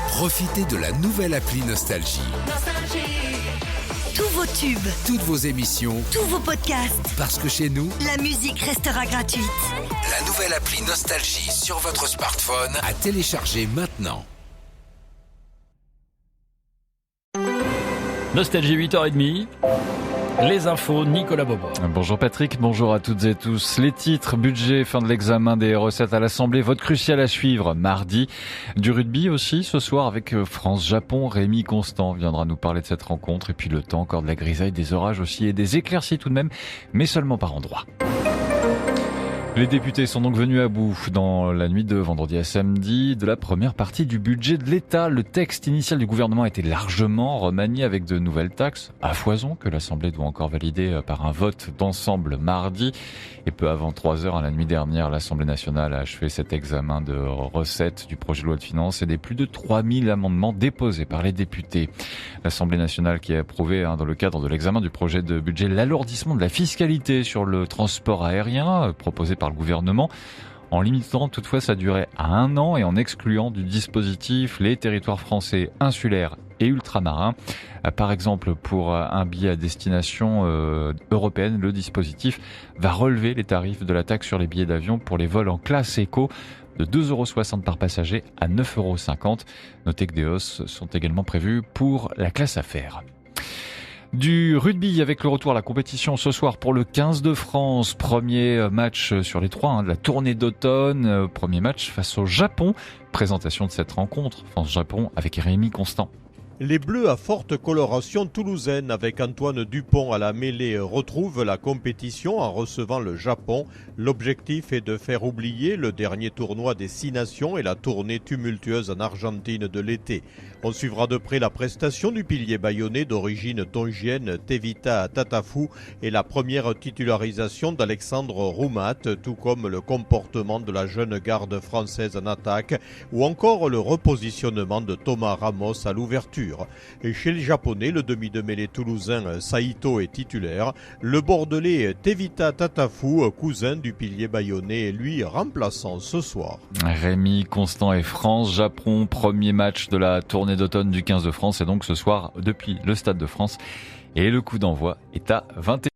Profitez de la nouvelle appli Nostalgie. Tous vos tubes, Toutes vos émissions, tous vos podcasts, parce que chez nous, la musique restera gratuite. la nouvelle appli Nostalgie sur votre smartphone à télécharger maintenant. Nostalgie 8h30, les infos, Nicolas Beaubois. Bonjour Patrick, bonjour à toutes et tous. Les titres, budget, fin de l'examen des recettes à l'Assemblée, vote crucial à suivre mardi. Du rugby aussi ce soir avec France-Japon. Rémi Constant viendra nous parler de cette rencontre. Et puis le temps, encore de la grisaille, des orages aussi et des éclaircies tout de même, mais seulement par endroits. Les députés sont donc venus à bout dans la nuit de vendredi à samedi de la première partie du budget de l'État. Le texte initial du gouvernement a été largement remanié avec de nouvelles taxes à foison que l'Assemblée doit encore valider par un vote d'ensemble mardi. Et peu avant 3h la nuit dernière, l'Assemblée nationale a achevé cet examen de recettes du projet de loi de finances et des plus de 3000 amendements déposés par les députés. L'Assemblée nationale qui a approuvé dans le cadre de l'examen du projet de budget l'alourdissement de la fiscalité sur le transport aérien proposé par le gouvernement, en limitant toutefois sa durée à 1 an et en excluant du dispositif les territoires français insulaires et ultramarins. Par exemple, pour un billet à destination européenne, le dispositif va relever les tarifs de la taxe sur les billets d'avion pour les vols en classe éco de 2,60 € par passager à 9,50 €. Notez que des hausses sont également prévues pour la classe affaires. Du rugby avec le retour à la compétition ce soir pour le 15 de France. Premier match sur les 3 de la tournée d'automne. Premier match face au Japon. Présentation de cette rencontre France-Japon avec Rémi Constant. Les Bleus à forte coloration toulousaine avec Antoine Dupont à la mêlée retrouvent la compétition en recevant le Japon. L'objectif est de faire oublier le dernier tournoi des 6 nations et la tournée tumultueuse en Argentine de l'été. On suivra de près la prestation du pilier bayonnais d'origine tongienne Tevita Tatafou et la première titularisation d'Alexandre Roumat, tout comme le comportement de la jeune garde française en attaque ou encore le repositionnement de Thomas Ramos à l'ouverture. Et chez les Japonais, le demi de mêlée toulousain Saito est titulaire. Le Bordelais Tevita Tatafou, cousin du pilier bayonnais, lui remplaçant ce soir. Rémi Constant et France-Japon, premier match de la tournée d'automne du 15 de France. Et donc ce soir depuis le Stade de France. Et le coup d'envoi est à 21h.